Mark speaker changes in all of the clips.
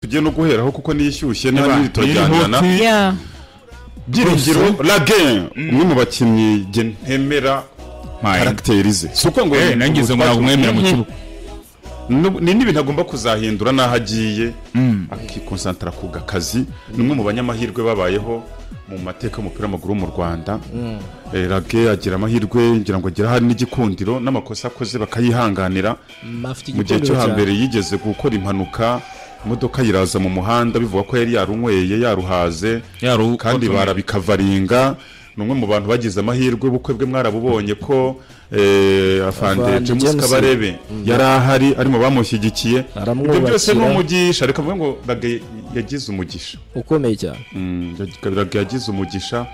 Speaker 1: tugiye no guheraho kuko niyishyushye n'abandi turajyanana Byiringiro Laguin umwe mu bakinnyi ntemera karakterize suko ngo
Speaker 2: nangize ngo nagumwemera mu kibuga
Speaker 1: ni n'ibintu agomba kuzahindura naho agiye akikonsantra ku gakazi nimwe mu banyamahirwe babayeho mu mateka y'umupira w'amaguru mu Rwanda Laguin agira amahirwe ngira ngo agira hari n'igikundiro n'amakosa akoze bakayihanganira mu gihe cyo hambere yigeze gukora impanuka imodoka yiraza mu muhanda bivuga ko yari yarunyweye yaruhaze kandi barabikavaringa numwe mu bantu bagize amahirwe ubukwe bwe mwarabubonye ko afande James Kabarebe yarahari ari mu bamushyigikiye ibyo byose n'umugisha reka mvuge ngo Laguin yagize umugisha
Speaker 3: ukomeye cyane
Speaker 1: Laguin yagize umugisha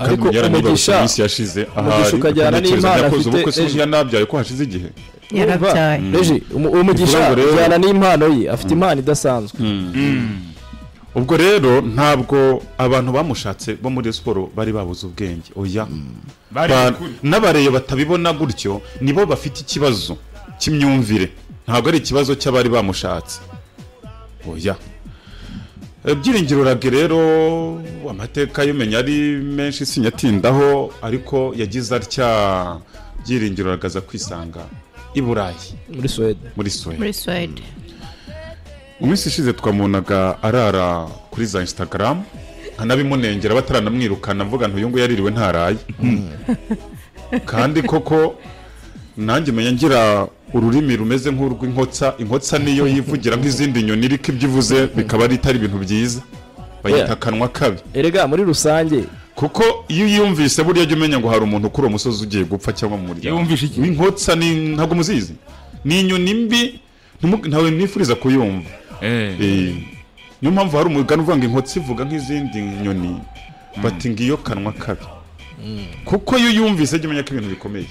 Speaker 3: ariko umugisha
Speaker 1: yashize
Speaker 3: ukajyana n'impano
Speaker 1: afite yanabyaye ko hashize igihe
Speaker 3: yarabyaye umugisha ajyana n'impano ye afite impano idasanzwe
Speaker 1: ubwo rero ntabwo abantu bamushatse bo muri siporo bari babuze ubwenge oya n'abareye batabibona gutyo nibo bafite ikibazo cy'imyumvire ntabwo ari ikibazo cy'abari bamushatse oya Byiringiro Laguin rero amateka y'umenya ari menshi sinyatindaho ariko yagize atya Byiringiro Laguin kwisanga i Burayi muri Sweden umunsi ishize twamunaga arara kuri za Instagram anabimunengera bataranamwirukana mvuga ntuyu ngo yaririwe ntaraye kandi koko nanjye menya ngira ururimi rumeze nk'urw'inkotsa inkotsa niyo yivugira nk'izindi nyoni iriko ibyivuze bikaba ari itari ibintu byiza bayita kanwa kabi
Speaker 3: erega muri rusange
Speaker 1: kuko iyo yumvise buriya jye umenya ngo hari umuntu kuri uwo musozi ugiye gupfa cyangwa mu muryango
Speaker 2: yumvishe iki
Speaker 1: inkotsa ni ntabwo muzizi ni inyoni mbi ntawe nifuriza kuyumva niyo mpamvu hari umugani uvuga ngo inkotsi ivuga nk'izindi nyoni bati ngiyo kanwa kabi kuko iyo yumvise jye umenya ko ibintu bikomeye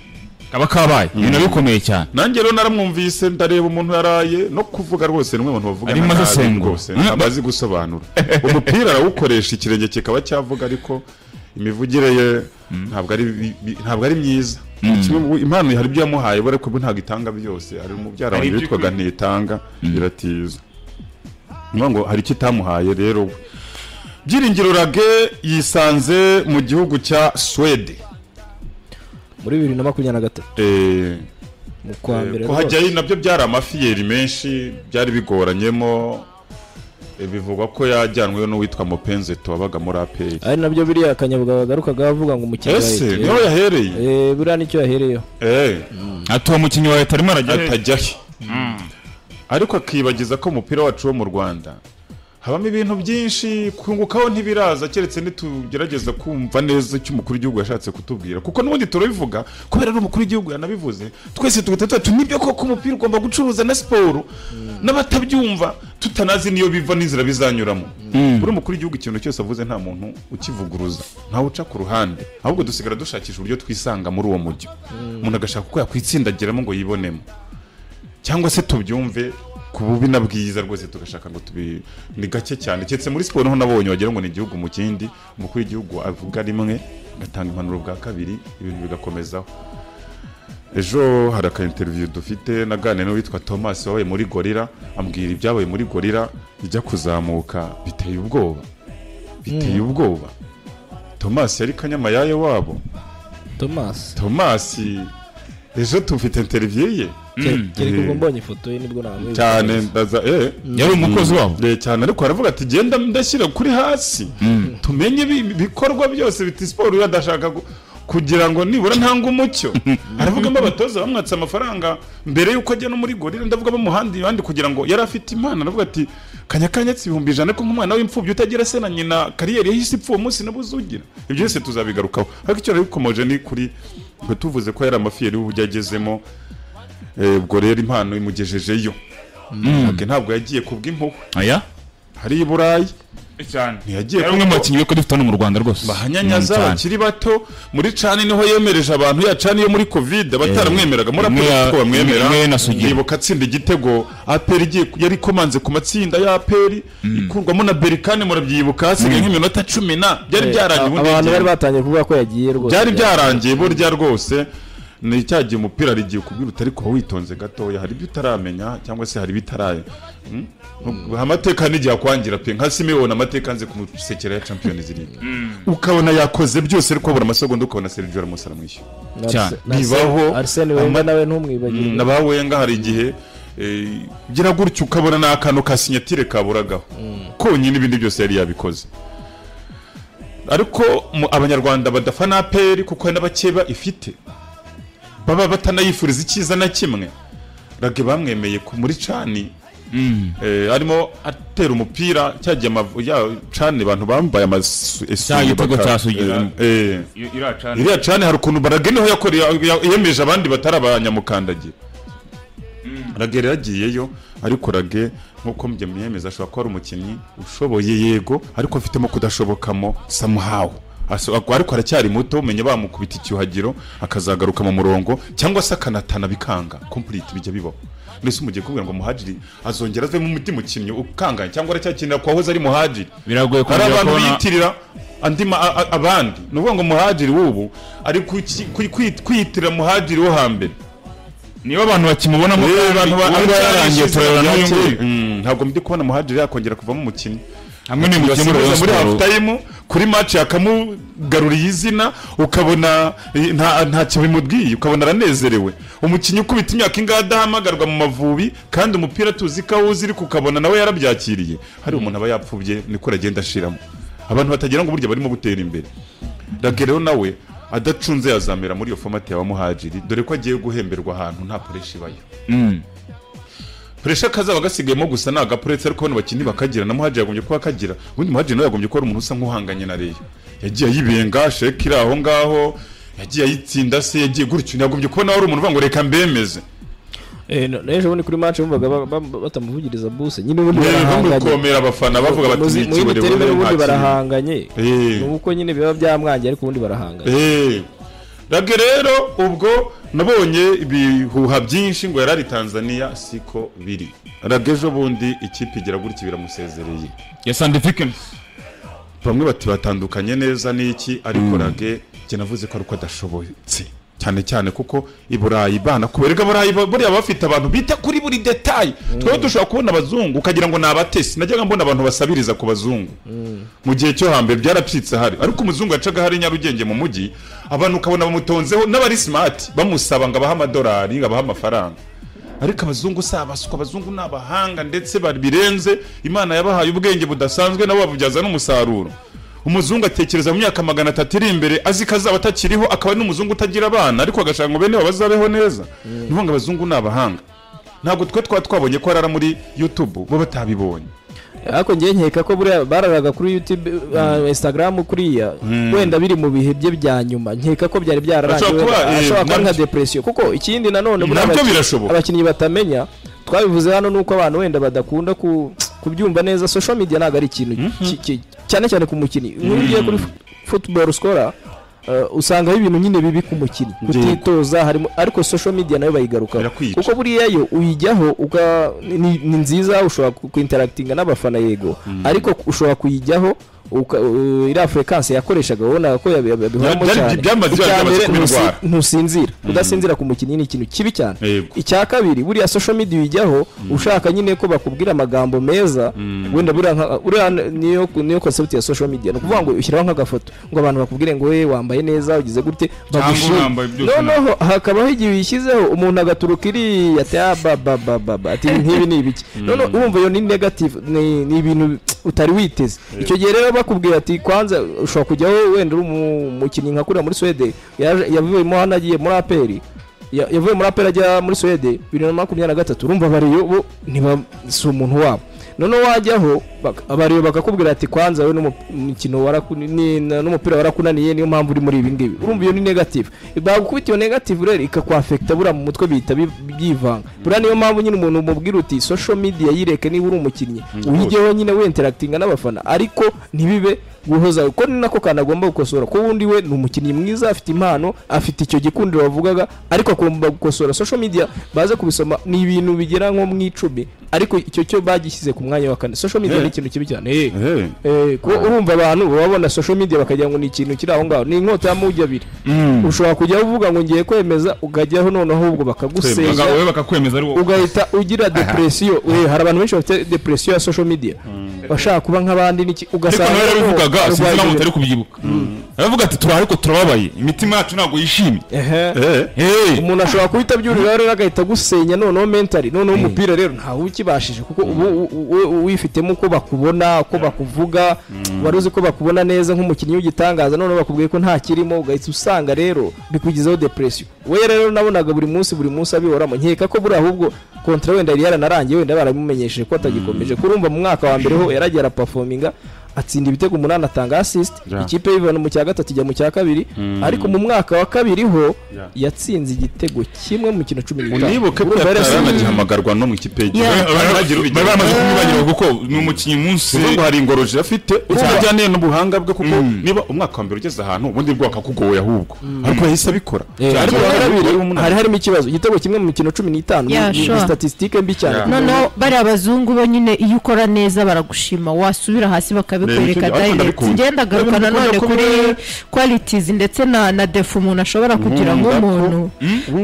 Speaker 2: kaba kabaye ibintu bikomeye cyane
Speaker 1: nanjye rero naramwumvise ndareba umuntu yaraye no kuvuga rwose nimwe abantu bavuga
Speaker 2: nabi
Speaker 1: rwose abazi gusobanura umupira arawukoresha ikirenge kikaba cyavuga ariko imivugire ye ntabwo ari myiza impano hari ibyo yamuhaye ariko ntabwo itanga byose ari umubyara wanjye witwaga ntitanga biratiza ngo hari icyo itamuhaye rero Byiringiro Laguin yisanze mu gihugu cya Sweden
Speaker 3: muri 2023 mu kwa mbere
Speaker 1: ko hajyayo nabyo byari amafiyeri menshi byari bigoranyemo bivugwa ko yajyanwe no witwa Mopenzeto wabaga muri APR
Speaker 3: ari nabyo biriya akanyabwa bagarukaga bavuga ngo umukinnyi
Speaker 1: ese niho yahereye
Speaker 3: buriya nicyo yahereyeho
Speaker 1: atuwa mukinnyi wawe tarimo atajyahe ariko akibagiza ko umupira wacu wo mu Rwanda habamo ibintu byinshi kungukaho ntibiraza keretse nitugerageza kumva neza icyo umukuru w'igihugu yashatse kutubwira kuko n'ubundi turabivuga kubera ari umukuru w'igihugu yanabivuze twese tugatatu nibyo koko umupira ugomba gucuruza na siporo n'abatabyumva tutanazi niyo biva n'inzira bizanyuramo buri umukuru w'igihugu ikintu cyose avuze nta muntu ukivuguruza ntawe uca ku ruhande ahubwo dusigara dushakisha uburyo twisanga muri uwo mujyo umuntu agashaka uko yakwitsindagiramo ngo yibonemo cyangwa se tubyumve ku bubi na bwiza rwose tugashaka ngo ni gake cyane cyetse muri siporo ho nabonye wagira ngo ni igihugu mu kindi umukuru w'igihugu avuga rimwe gatanga impanuro bwa kabiri ibintu bigakomezaho ejo hari aka interview dufite naganira n'uwitwa Thomas wabaye muri Gorilla ambwira ibyabaye muri Gorilla ijya kuzamuka biteye ubwoba Thomas yari kanyamayaye wabo Thomas ejo tufite interview ye
Speaker 3: kereka ubwo mbonye ifoto ye nibwo nawe
Speaker 1: cyane ndaza
Speaker 2: yari umukozi wabo
Speaker 1: cyane ariko aravuga ati genda ndashyira kuri hasi tumenye bikorwa byose biti siporo yadashaka kugira ngo nibura ntanga umucyo aravuga ngo abatoza bamwatse amafaranga mbere yuko ajya no muri Gorilla ndavuga bamuhandi bandi kugira ngo yari afite impano aravuga ati kanyakanyatsi 100 ko nk'umwana w'imfubyi utagira se na nyina kariyeri yahise ipfuye umunsi nabuzugira ibyo byose tuzabigarukaho ariko icyo bikomoje ni kuri ngo tuvuze ko yari amafiyeri y'ubujya agezemo ubwo rero impano imugejejeyo ntabwo yagiye kubw'impuhwe
Speaker 2: aya
Speaker 1: hari i Burayi
Speaker 2: cyane ntiyagiye kumwe mu bakinnyi ko dufite hano mu Rwanda rwose
Speaker 1: bahanyanyaza bakiri bato muri cani niho yemereje abantu ya cani yo muri covid bataramwemeraga muri aperi ko bamwemera ndibuka atsinda igitego APR yari komanze ku matsinda ya APR ikurwamo na Berkane murabyibuka hasigaye nk'iminota 10 byari byarangiye
Speaker 3: abantu bari batangiye kuvuga ko yagiye rwose
Speaker 1: byari byarangiye burya rwose ni cyagiye umupira rigiye kubwira utari ko witonze gatoya hari ibyo utaramenya cyangwa se hari bitaraye amateka n'igihe akwangira pe nka Simeone amateka nze kumusekera ya Champions League ukabona yakoze byose ariko abura amasegonda ukabona Sergio Ramos aramwishyura
Speaker 3: cyane
Speaker 1: bibaho
Speaker 3: Arsene Wenger nawe ntumwibagire
Speaker 1: nabawenga hari igihe gira gutyo ukabona n'akantu ka signature kaburagaho konyine ibindi byose yari yabikoze ariko abanyarwanda badafana APR kuko hari n'abakeba ifite baba batanayifuriza icyiza na kimwe rage bamwemeye muri cani arimo atera umupira cyagiye ya cani abantu bambaye
Speaker 2: igitego cyasugira
Speaker 1: iriya cani hari ukuntu barage niho yemeje abandi batari abanyamukandagira rage yagiyeyo ariko rage nkuko mbyemeza ashobora kuba ari umukinnyi ushoboye yego ariko afitemo kudashobokamo somehow ariko aracyari muto umenye bamukubita icyuhagiro akazagaruka mu murongo cyangwa se akanatana bikanga complete bijya bibaho nese umugiye kubwira ngo muhajiri azongera ave mu muti mukinnyi ukanganye cyangwa aracyakinira kwa hoze ari muhajiri
Speaker 2: biragoye
Speaker 1: ko abantu biyitirira abandi nuvuga ngo muhajiri wubu ari kwiyitirira muhajiri wo hambere
Speaker 2: niba abantu bakimubonamo
Speaker 1: abantu
Speaker 2: barangiye turabona n'uyu nguyu
Speaker 1: ntabwo ndi kubona muhajiri yakongera kuvamo umukinnyi
Speaker 2: hamwe n'umukinnyi
Speaker 1: muri half time kuri match yakamugaruriye izina ukabona nta cyo bimubwiye ukabona aranezerewe umukinnyi ukubita imyaka ingahe adahamagarwa mu Mavubi kandi umupira tuzi ko awuzi ukabona nawe yarabyakiriye hari umuntu aba yapfubye niko ragenda ashiramo abantu batagira ngo burya barimo gutera imbere rero nawe adacunze yazamera muri iyo format ya muhajiri dore ko agiye guhemberwa ahantu nta pressure ibayo pressure kazaba gasigayemo gusa naga pressure ariko bano bakinyi bakagira na muhajiri yagombye kuba akagira ubundi muhajiri nawe yagombye kuba umuntu usa nk'uhanganye na Reyo yagiye yibenga shekira aho ngaho yagiye ayitsinda se yagiye gutyo yagombye kuba nawe ari umuntu uvuga ngo reka mbemeze
Speaker 3: n'ejo bundi kuri match bumvaga batamuvugiriza buse nyine ubundi barahanganye
Speaker 1: komera abafana bavuga bati
Speaker 3: ikibore ubundi barahanganye nuko nyine biba byamwangiye ariko ubundi barahanganye
Speaker 1: rage rero ubwo nabonye ibihuha byinshi ngo yarari Tanzania siko biri rage ejo bundi ikipe igira gutya biramusezereye
Speaker 2: ya Scientific
Speaker 1: bamwe bati batandukanye neza n'iki ariko rage cye navuze ko ariko adashobotse cyane kuko iburayi bana kuberega burayi buriya bafite abantu bita kuri buri detail twe dushobora kubona abazungu ukagira ngo nabatesi najyaga mbona abantu basabiriza ku bazungu mu gihe cyo hambere byarapfitse hari ariko umuzungu yacaga hari Nyarugenge mu mujyi abantu ukabona bamutonzeho n'abari smart bamusaba ngo abaha amadolari ngo abaha amafaranga ariko abazungu sabasuka abazungu n'abahanga ndetse birenze Imana yabahaye ubwenge budasanzwe nabo babubyaza n'umusaruro umuzungu atekereza mu myaka 300 iri imbere azi kazaba atakiriho akaba n'umuzungu utagira abana ariko agashaka ngo bene bazabeho neza nivanga abazungu n'abahanga ntabwo twabonye ko arara muri YouTube bo batabibonye
Speaker 3: ariko ngiye nkeka ko buriya bararaga kuri YouTube Instagram kuriya wenda biri mu bihe bye bya nyuma nkeka ko byari byararangiye ashobora kuba nka depression kuko ikindi nanone abakinnyi batamenya twabivuze hano nuko abantu wenda badakunda kubyumva neza social media naga ari ikintu cyane ku mukinnyi nk'ugiye kuri football scorer usanga ibintu nyine bibi ku mukinnyi kutitoza harimo ariko social media nayo bayigaruka kuko buriya yo uyijyaho ni nziza ushobora kuinteractinga n'abafana yego ariko ushobora kuyijyaho ira frequency yakoreshaga ubona ko yabihoramo cyane ntusinzira udasinzira ku mukinnyi ni ikintu kibi cyane icya kabiri buriya social media uyijyaho ushaka nyine ko bakubwira amagambo meza wenda buriya niyo concept ya social media no kuvuga ngo ushyiraho nk'agafoto ngo abantu bakubwire ngo we wambaye neza ugize gute bagushima no hakabaho igihe uyishyizeho umuntu agaturuka iri ati nk'ibi ni ibiki no urumva yo ni negative ni ibintu utari witeze icyo gihe rero bakubwira ati kwanza ushobora kujyaho wenda umukinnyi nka kuriya muri Sweden yavuyemo hano agiye muri APR yavuye muri APR ajya muri Sweden 2023 urumva bariyo si umuntu wabo none wajyaho abariyo bakakubwira ati kwanza we n'umukino n'umupira warakunaniye niyo mpamvu uri muri ibi ngibi urumva iyo ni negative bagukubita iyo negative rero ikakwafecta bura mu mutwe bita byivanga bura niyo mpamvu nyine umuntu umubwira uti social media yireke niba uri umukinnyi uyigeho nyine we interactinga n'abafana ariko ntibibe guhoza uko ni nako kana agomba gukosora ko wundi we ni umukinnyi mwiza afite impano afite icyo gikundiro bavugaga ariko agomba gukosora social media baze kubisoma ni ibintu bigera nko mu 10 ariko icyo cyo bagishyize ku mwanya wa kane social media ni ikintu kibi cyane ko urumva abantu babona social media bakagira ngo ni ikintu kiri aho ngaho ni inkota y'amujya abiri ushobora kujya uvuga ngo ngiye kwemeza ukajyaho none ahubwo bakagusenya
Speaker 2: wowe bakakwemeza ari wowe
Speaker 3: ugahita ugira depression hari abantu benshi bafite depression ya social media bashaka kuba nk'abandi niki ugasanga
Speaker 2: ariko yavugaga sinzi nawe utari kubyibuka aravuga ati turi ariko turababaye imitima yacu ntago yishimye
Speaker 3: umuntu ashobora kuhita byurira rero agahita gusenya noneho mentally noneho umupira rero ntawe ukibashije kuko ubu wifitemo uko bakubona uko bakuvuga waruzi ko bakubona neza nk'umukinnyi w'igitangaza noneho bakubwiye ko nta kirimo ugahita usanga rero bikugizeho depression we rero nabonaga buri munsi abihoramo nkeka ko buri ahubwo kontra wenda yari yaranarangiye wenda barabimumenyesheje ko atagikomeje kurumva mu mwaka wa mbere ho yaragera performinga atsinda ibitego 8 atanga assist ikipe y'ivana mu cya gatatu ijya mu cya kabiri ariko mu mwaka wa kabiri ho yatsinze igitego kimwe mu kino 15
Speaker 1: unibuke ko yaranagihamagarirwa no mu ikipe y'Igihugu
Speaker 2: bamaze kumwibagirwa kuko ni umukinnyi munsi
Speaker 1: ngo hari ingoroje afite cyane n'ubuhanga bwe kuko niba umwaka wa mbere ugeze ahantu ubundi bwo akakugoye ahubwo ariko yahise abikora
Speaker 3: ariko hari harimo ikibazo igitego kimwe mu mikino 15 ni statistique mbi cyane
Speaker 4: no bari abazungu bo nyine iyo ukora neza baragushima wasubira hasi bakabikwereka direct ngenda garuka nanone kuri qualities ndetse na defu umuntu ashobora kugira ngo umuntu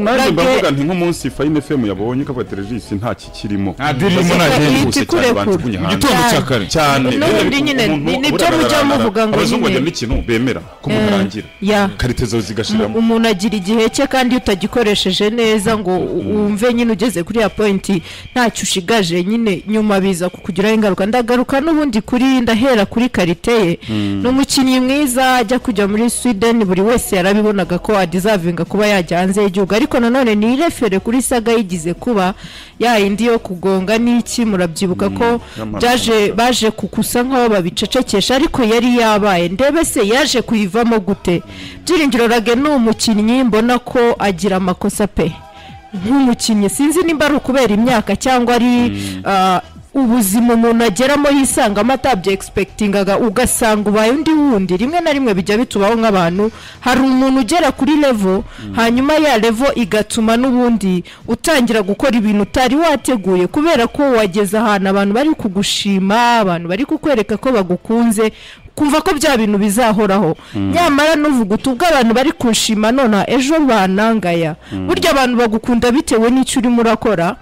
Speaker 1: nanjye mbavuga nti nk'umunsi Fine FM yabonye ko Televis nta kikirimo
Speaker 2: dirimo nagende
Speaker 1: igitondo cyakare cyane
Speaker 4: nibyo mujya muvuga ngo
Speaker 1: abazungu bajya n'ikintu bemera ko murangira karitezo zigashiramo
Speaker 4: umuntu agira igihe cye kandi utagikoresheje neza ngo wumve nyine ugeze kuri ya point ntacyo ushigaje nyine nyuma biza kukugiraho ingaruka ndagaruka n'ubundi kuri ndahera kuri kariteye n'umukinnyi mwiza ajya kujya muri Sweden buri wese yarabibonaga ko adizavinga kuba yajya hanze y'igihugu ariko nanone ni refere kuri saga yigize kuba yindi yo kugonga n'iki murabyibuka ko baje kukusa nk'aho babicecekesha ariko yari yabaye ndebe se yaje kuyivamo gute Byiringiro Rage ni umukinnyi mbona ko agira amakosa pe nk'umukinnyi sinzi nimba ari ukubera imyaka cyangwa ari ubuzima umuntu ageramo yisanga amatabye expectingaga ugasanga ubaye undi wundi rimwe na rimwe bijya bitubaho nk'abantu hari umuntu ugera kuri level hanyuma ya level igatuma n'ubundi utangira gukora ibintu utari wateguye kubera ko wageze ahantu abantu bari kugushima abantu bari kukwereka ko bagukunze kumva ko bya bintu bizahoraho nyamara nuvuga utubwa abantu bari kunshima none ejo banangaya burya abantu bagukunda bitewe n'icyo uri murakora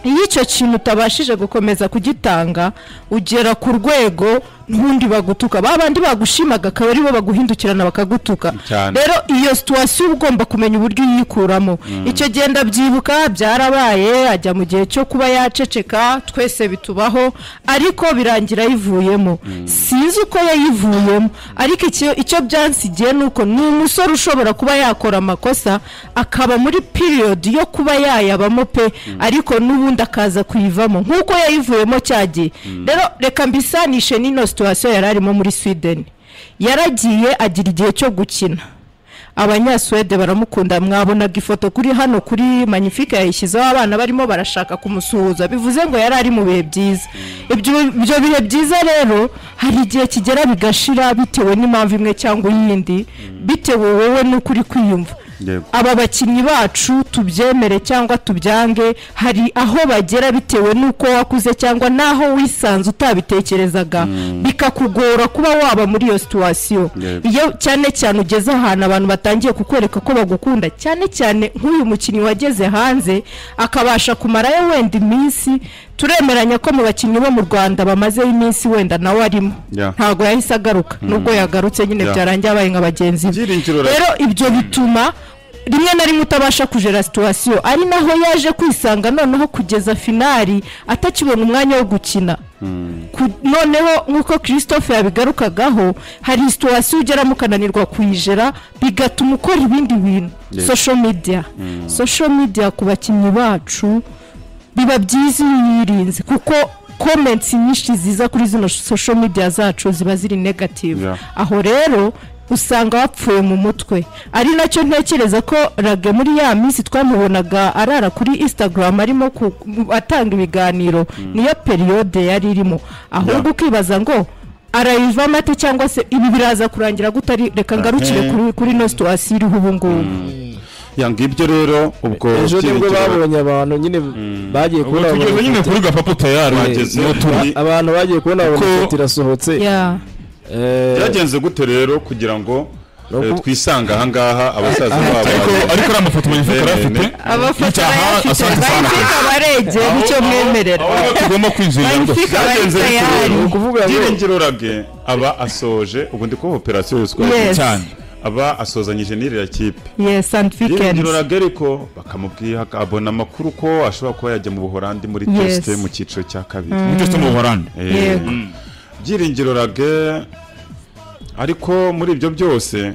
Speaker 4: iyo icyo kintu utabashije gukomeza kugitanga ugera ku rwego ntundi bagutuka babandi bagushimaga akaba aribo baguhindukirana bakagutuka rero iyo situation ugomba kumenya uburyo yikuramo icyo genda byibuka byarabaye ajya mu gihe cyo kuba yaceceka twese bitubaho ariko birangira yivuyemo sinzi uko yayivuyemo ariko icyo byansigiye nuko ni umusore ushobora kuba yakora amakosa akaba muri period yo kuba yayabamo pe ariko n'ubundi akaza kuyivamo nkuko yayivuyemo cyagiye rero reka mbisanishe nino situation yararimo muri Sweden yaragiye agira igihe cyo gukina abanyaswede baramukunda mwabonaga ifoto kuri hano kuri Magnifique yayishyizeho abana barimo barashaka kumusuhuza bivuze ngo yarari mu bihe byiza ibyo bihe byiza rero hari igihe kigera bigashira bitewe n'impamvu imwe cyangwa iyindi bitewe wowe n'ukuri kwiyumva aba bakinnyi bacu tubyemere cyangwa tubyange hari aho bagera bitewe nuko wakuze cyangwa naho wisanze utabitekerezaga bikakugora kuba waba muri iyo situation iyo cyane cyane ugeze ahantu abantu batangiye kukwereka ko bagukunda cyane cyane nk'uyu mukinnyi wageze hanze akabasha kumarayo wenda iminsi turemeranya ko mu bakinnyi bo mu Rwanda bamaze iminsi wenda nawe arimo ntago yahise agaruka nubwo yagarutse nyine byarangiye abaye nka bagenzi rero ibyo bituma rimwe na rimwe utabasha kujera situation ari naho yaje kwisanga noneho kugeza finali atakibona umwanya wo gukina noneho nkuko Christophe yabigarukagaho hari situation ugera mukananirwa kuyijera bigatuma ukora ibindi bintu social media ku bakinnyi bacu biba byiza yirinze kuko comments nyinshi ziza kuri zino social media zacu ziba ziri negative aho rero usanga wapfuye mu mutwe ari nacyo ntekereza ko Rage muri ya minsi twamubonaga arara kuri Instagram arimo atanga ibiganiro niyo periode yari irimo ahubwo ukibaza ngo arayivamo ate cyangwa se ibi biraza kurangira gutari reka ngarukire kuri no situation iriho ubu ngubu
Speaker 1: yanga ibyo rero ubwo
Speaker 3: ejo nibwo babonye abantu nyine bagiye kubona
Speaker 2: tugeze nyine kuri gapapu tayari
Speaker 3: abantu bagiye kubona ifoto irasohotse
Speaker 1: byagenze gute rero kugira ngo twisanga aha ngaha abasaza babo
Speaker 2: ariko ari amafoto magnifique arafite
Speaker 4: amafoto magnifique abarege nicyo mwemerera
Speaker 2: tugomba kwinjira
Speaker 1: byagenze ukuvuga Byiringiro Rage aba asoje ubu ndi ko operation yoswa cyane aba asozanyije n'iriya kipe
Speaker 4: and weekend
Speaker 1: Byiringiro Rage ariko bakamubwiye abona amakuru ko ashobora kuba yajya mu Buholandi muri test mu cyiciro cya kabiri
Speaker 2: mu test mu Buholandi
Speaker 1: Byiringiro Rage ariko muri ibyo byose